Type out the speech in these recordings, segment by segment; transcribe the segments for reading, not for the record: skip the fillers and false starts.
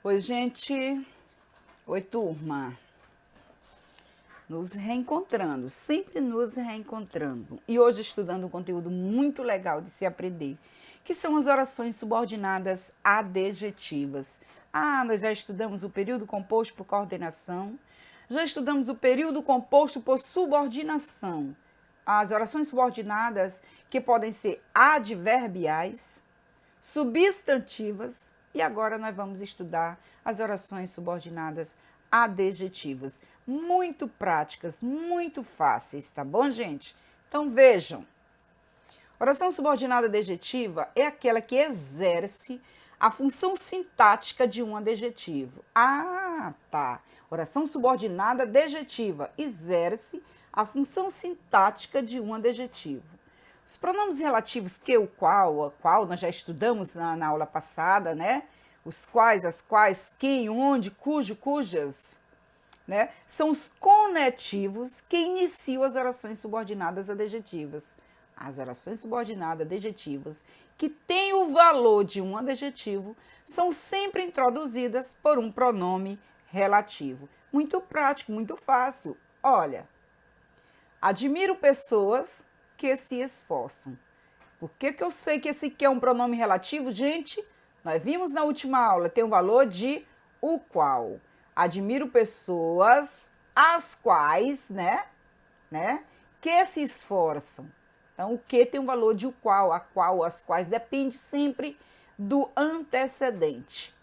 Oi, gente. Oi, turma. Nos reencontrando, sempre nos reencontrando. E hoje estudando um conteúdo muito legal de se aprender, que são as orações subordinadas adjetivas. Nós já estudamos o período composto por coordenação, já estudamos o período composto por subordinação. As orações subordinadas que podem ser adverbiais, substantivas, e agora nós vamos estudar as orações subordinadas adjetivas. Muito práticas, muito fáceis, tá bom, gente? Então vejam. Oração subordinada adjetiva é aquela que exerce a função sintática de um adjetivo. Tá. Oração subordinada adjetiva exerce a função sintática de um adjetivo. Os pronomes relativos que, o qual, a qual, nós já estudamos na aula passada, né? Os quais, as quais, quem, onde, cujo, cujas, né? São os conetivos que iniciam as orações subordinadas adjetivas. As orações subordinadas adjetivas que têm o valor de um adjetivo são sempre introduzidas por um pronome relativo. Muito prático, muito fácil. Olha, admiro pessoas que se esforçam. Por que eu sei que esse que é um pronome relativo, gente? Nós vimos na última aula, tem o valor de o qual. Admiro pessoas as quais, né? Que se esforçam. Então, o que tem o valor de o qual, a qual, as quais, depende sempre do antecedente.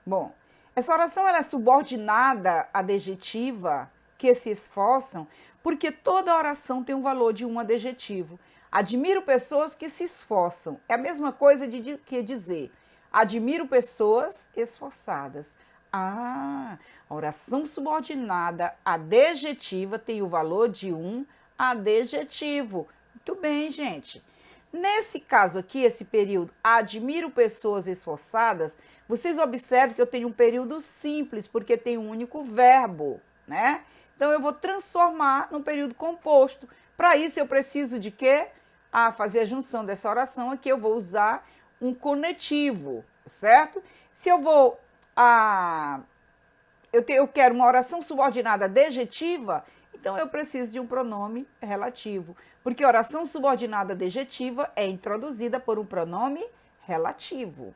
Bom, essa oração ela é subordinada adjetiva, que se esforçam, porque toda oração tem um valor de um adjetivo. Admiro pessoas que se esforçam. É a mesma coisa que dizer, admiro pessoas esforçadas. A oração subordinada adjetiva tem o valor de um adjetivo. Muito bem, gente. Nesse caso aqui, esse período, admiro pessoas esforçadas, vocês observam que eu tenho um período simples, porque tem um único verbo, né? Então, eu vou transformar num período composto. Para isso, eu preciso de quê? Fazer a junção dessa oração aqui, eu vou usar um conectivo, certo? Se eu vou... eu quero uma oração subordinada adjetiva, então eu preciso de um pronome relativo, porque oração subordinada adjetiva é introduzida por um pronome relativo.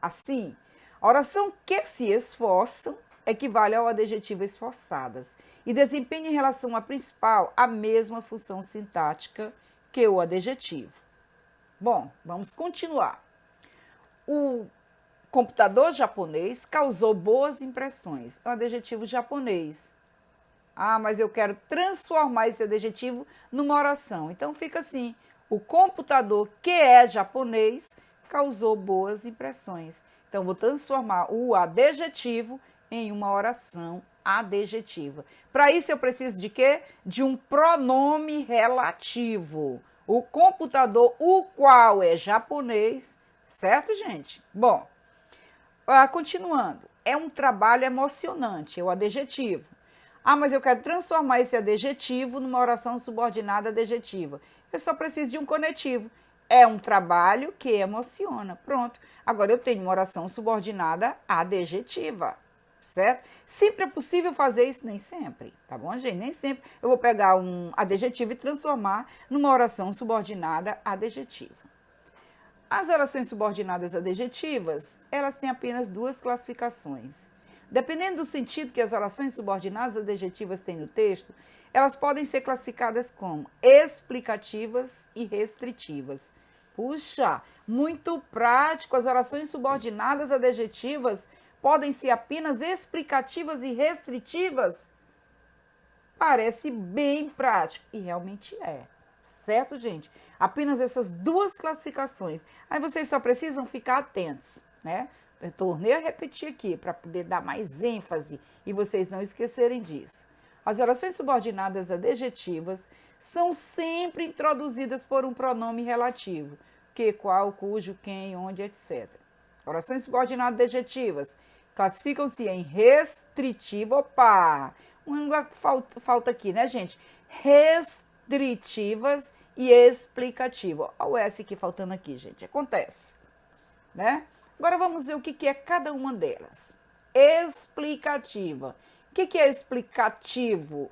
Assim, a oração que se esforçam equivale ao adjetivo esforçadas e desempenha em relação à principal a mesma função sintática que o adjetivo. Bom, vamos continuar. O computador japonês causou boas impressões. É um adjetivo japonês. Mas eu quero transformar esse adjetivo numa oração. Então fica assim: o computador que é japonês causou boas impressões. Então vou transformar o adjetivo em uma oração adjetiva. Para isso eu preciso de quê? De um pronome relativo. O computador, o qual é japonês, certo, gente? Bom, continuando. É um trabalho emocionante, é o adjetivo. Mas eu quero transformar esse adjetivo numa oração subordinada adjetiva. Eu só preciso de um conectivo. É um trabalho que emociona. Pronto. Agora eu tenho uma oração subordinada adjetiva, certo? Sempre é possível fazer isso? Nem sempre, tá bom, gente? Nem sempre eu vou pegar um adjetivo e transformar numa oração subordinada adjetiva. As orações subordinadas adjetivas, elas têm apenas duas classificações. Dependendo do sentido que as orações subordinadas adjetivas têm no texto, elas podem ser classificadas como explicativas e restritivas. Puxa, muito prático! As orações subordinadas adjetivas podem ser apenas explicativas e restritivas? Parece bem prático, e realmente é. Certo, gente? Apenas essas duas classificações. Aí vocês só precisam ficar atentos, né? Eu tornei a repetir aqui para poder dar mais ênfase e vocês não esquecerem disso. As orações subordinadas adjetivas são sempre introduzidas por um pronome relativo, que, qual, cujo, quem, onde, etc. Orações subordinadas adjetivas classificam-se em restritiva. Uma falta aqui, né, gente? Restritivas e explicativa. Olha o S aqui faltando aqui, gente. Acontece, né? Agora vamos ver o que é cada uma delas. Explicativa. O que é explicativo?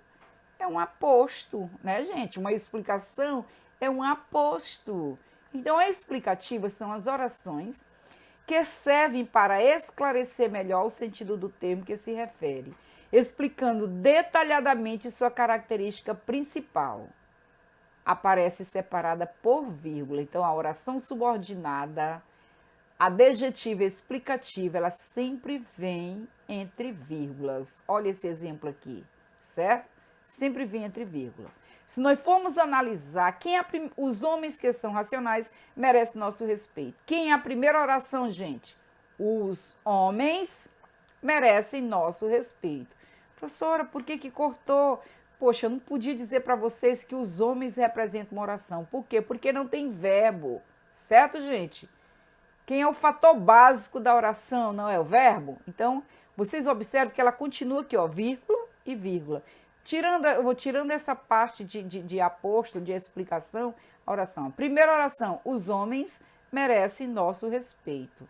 É um aposto, né, gente? Uma explicação é um aposto. Então, a explicativa são as orações que servem para esclarecer melhor o sentido do termo que se refere, explicando detalhadamente sua característica principal. Aparece separada por vírgula. Então, a oração subordinada, a adjetiva explicativa, ela sempre vem entre vírgulas. Olha esse exemplo aqui, certo? Sempre vem entre vírgula. Se nós formos analisar os homens que são racionais merecem nosso respeito. Quem é a primeira oração, gente? Os homens merecem nosso respeito. Professora, por que cortou? Poxa, eu não podia dizer para vocês que os homens representam uma oração. Por quê? Porque não tem verbo, certo, gente? Quem é o fator básico da oração, não é o verbo? Então, vocês observam que ela continua aqui, ó, vírgula e vírgula. Eu vou tirando essa parte de aposto, de explicação, a oração. Primeira oração, os homens merecem nosso respeito.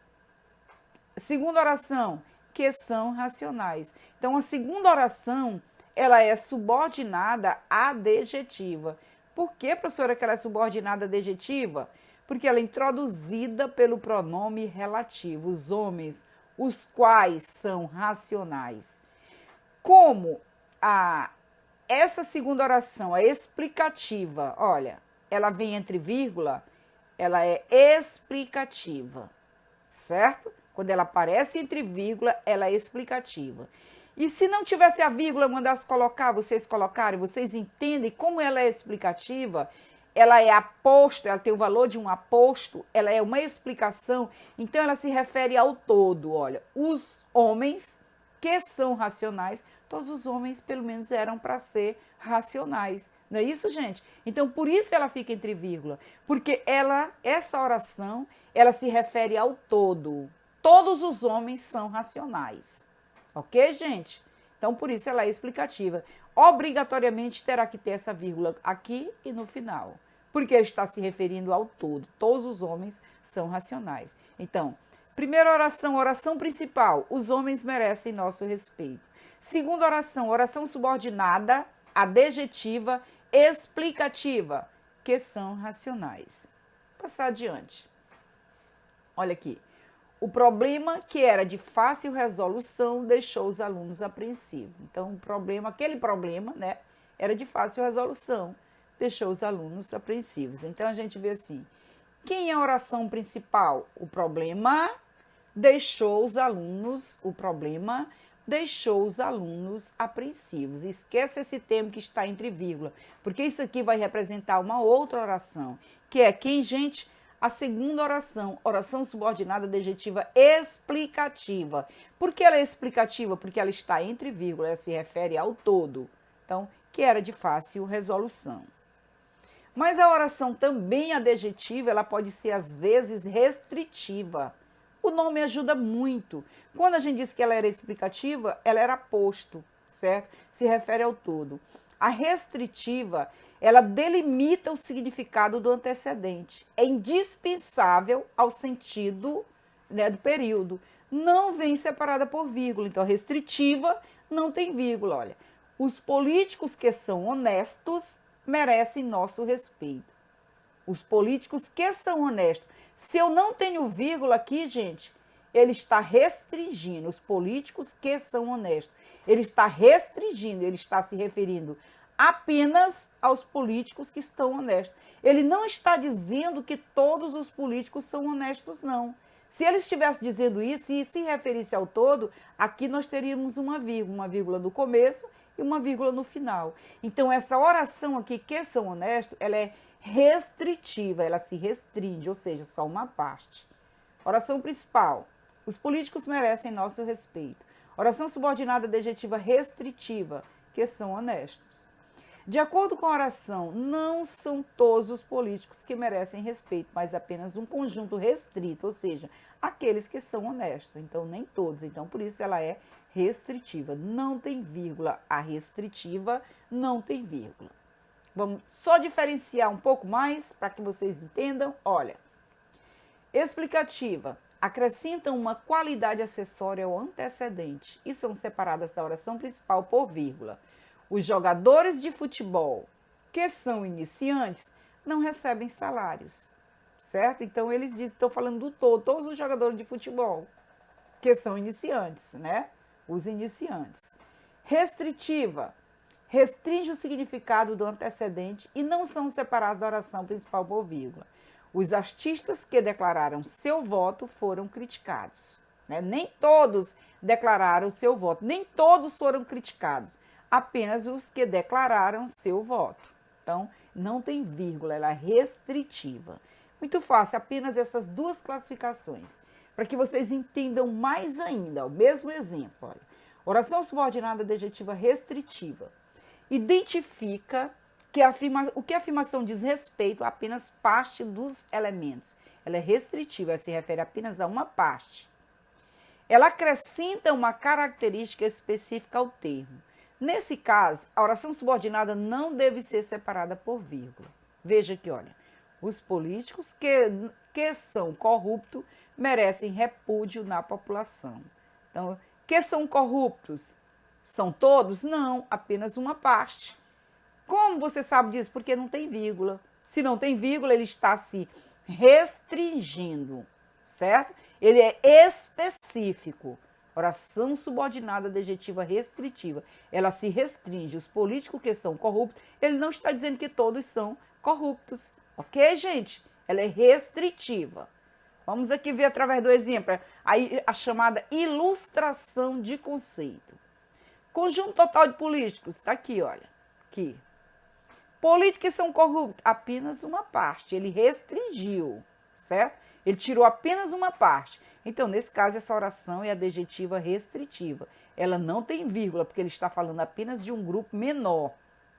Segunda oração, que são racionais. Então, a segunda oração, ela é subordinada à adjetiva. Por que, professora, que ela é subordinada à adjetiva? Porque ela é introduzida pelo pronome relativo, os homens, os quais são racionais. Como essa segunda oração, a explicativa, olha, ela vem entre vírgula, ela é explicativa, certo? Quando ela aparece entre vírgula, ela é explicativa. E se não tivesse a vírgula, mandasse colocar, vocês colocarem, vocês entendem como ela é explicativa? Ela é aposto, ela tem o valor de um aposto, ela é uma explicação, então ela se refere ao todo, olha, os homens que são racionais, todos os homens, pelo menos, eram para ser racionais. Não é isso, gente? Então, por isso ela fica entre vírgula. Porque essa oração, ela se refere ao todo. Todos os homens são racionais. Ok, gente? Então, por isso ela é explicativa. Obrigatoriamente terá que ter essa vírgula aqui e no final. Porque ele está se referindo ao todo. Todos os homens são racionais. Então, primeira oração, oração principal. Os homens merecem nosso respeito. Segunda oração, oração subordinada, adjetiva, explicativa, que são racionais. Vou passar adiante. Olha aqui. O problema que era de fácil resolução deixou os alunos apreensivos. Então, aquele problema, né, era de fácil resolução, deixou os alunos apreensivos. Então, a gente vê assim, quem é a oração principal? O problema deixou os alunos apreensivos. Esquece esse termo que está entre vírgula, porque isso aqui vai representar uma outra oração, que é quem, gente? A segunda oração, oração subordinada adjetiva explicativa. Por que ela é explicativa? Porque ela está entre vírgula, ela se refere ao todo. Então, que era de fácil resolução. Mas a oração também adjetiva, ela pode ser às vezes restritiva. O nome ajuda muito. Quando a gente disse que ela era explicativa, ela era aposto, certo? Se refere ao todo. A restritiva, ela delimita o significado do antecedente. É indispensável ao sentido, né, do período. Não vem separada por vírgula. Então, a restritiva não tem vírgula. Olha, os políticos que são honestos merecem nosso respeito. Os políticos que são honestos. Se eu não tenho vírgula aqui, gente, ele está restringindo. Os políticos que são honestos. Ele está restringindo, ele está se referindo apenas aos políticos que estão honestos. Ele não está dizendo que todos os políticos são honestos, não. Se ele estivesse dizendo isso e se referisse ao todo, aqui nós teríamos uma vírgula no começo e uma vírgula no final. Então, essa oração aqui, que são honestos, ela é restritiva, ela se restringe, ou seja, só uma parte. Oração principal, os políticos merecem nosso respeito. Oração subordinada adjetiva restritiva, que são honestos. De acordo com a oração, não são todos os políticos que merecem respeito, mas apenas um conjunto restrito, ou seja, aqueles que são honestos. Então, nem todos. Então, por isso ela é restritiva. Não tem vírgula. A restritiva não tem vírgula. Vamos só diferenciar um pouco mais para que vocês entendam. Olha, explicativa. acrescentam uma qualidade acessória ao antecedente e são separadas da oração principal por vírgula. Os jogadores de futebol que são iniciantes não recebem salários, certo? Então eles estão falando do todo, todos os jogadores de futebol que são iniciantes, né? Os iniciantes. Restritiva, restringe o significado do antecedente e não são separados da oração principal por vírgula. Os artistas que declararam seu voto foram criticados, né? Nem todos declararam seu voto, nem todos foram criticados, apenas os que declararam seu voto. Então, não tem vírgula, ela é restritiva. Muito fácil, apenas essas duas classificações, para que vocês entendam mais ainda. O mesmo exemplo, olha. Oração subordinada adjetiva restritiva. Identifica que o que a afirmação diz respeito a apenas parte dos elementos. Ela é restritiva, ela se refere apenas a uma parte. Ela acrescenta uma característica específica ao termo. Nesse caso, a oração subordinada não deve ser separada por vírgula. Veja aqui, olha. Os políticos que são corruptos merecem repúdio na população. Então, que são corruptos? São todos? Não, apenas uma parte. Como você sabe disso? Porque não tem vírgula. Se não tem vírgula, ele está se restringindo, certo? Ele é específico. Oração subordinada adjetiva restritiva. Ela se restringe. Os políticos que são corruptos, ele não está dizendo que todos são corruptos. Ok, gente? Ela é restritiva. Vamos aqui ver através do exemplo a chamada ilustração de conceito. Conjunto total de políticos, está aqui, olha. Aqui. Políticos que são corruptos, apenas uma parte. Ele restringiu, certo? Ele tirou apenas uma parte. Então, nesse caso, essa oração é adjetiva restritiva. Ela não tem vírgula, porque ele está falando apenas de um grupo menor.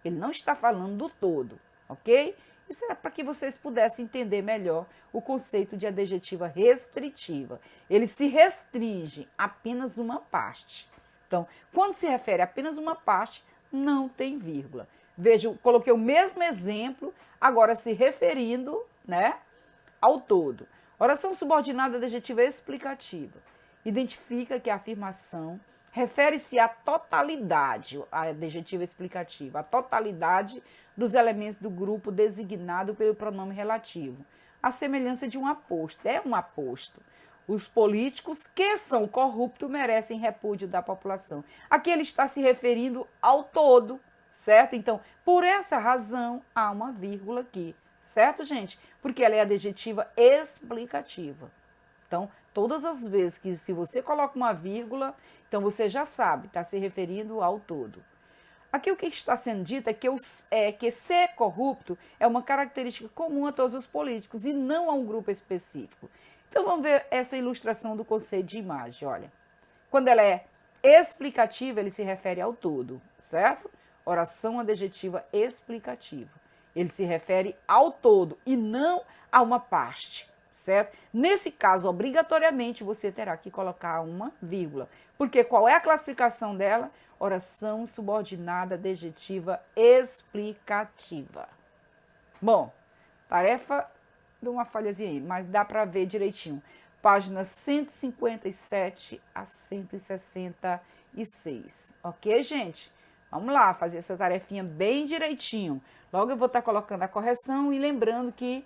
Ele não está falando do todo, ok? Isso era para que vocês pudessem entender melhor o conceito de adjetiva restritiva. Ele se restringe a apenas uma parte. Então, quando se refere a apenas uma parte, não tem vírgula. Veja, eu coloquei o mesmo exemplo, agora se referindo, né, ao todo. Oração subordinada adjetiva explicativa. Identifica que a afirmação refere-se à totalidade, a adjetiva explicativa, a totalidade dos elementos do grupo designado pelo pronome relativo. A semelhança de um aposto, é um aposto. Os políticos que são corruptos merecem repúdio da população. Aqui ele está se referindo ao todo, certo? Então, por essa razão, há uma vírgula aqui, certo, gente? Porque ela é adjetiva explicativa. Então, todas as vezes que se você coloca uma vírgula, então você já sabe, está se referindo ao todo. Aqui o que está sendo dito é que ser corrupto é uma característica comum a todos os políticos e não a um grupo específico. Então vamos ver essa ilustração do conceito de imagem, olha. Quando ela é explicativa, ele se refere ao todo, certo? Oração adjetiva explicativa. Ele se refere ao todo e não a uma parte, certo? Nesse caso, obrigatoriamente, você terá que colocar uma vírgula. Porque qual é a classificação dela? Oração subordinada adjetiva explicativa. Bom, tarefa de uma falhazinha aí, mas dá para ver direitinho. Páginas 157 a 166. Ok, gente? Vamos lá, fazer essa tarefinha bem direitinho. Logo eu vou estar colocando a correção e lembrando que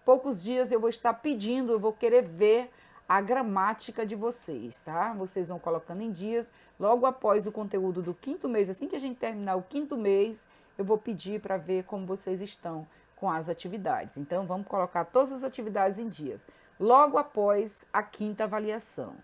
poucos dias eu vou estar pedindo, eu vou querer ver a gramática de vocês, tá? Vocês vão colocando em dias. Logo após o conteúdo do 5º mês, assim que a gente terminar o 5º mês, eu vou pedir para ver como vocês estão com as atividades. Então, vamos colocar todas as atividades em dias, logo após a 5ª avaliação.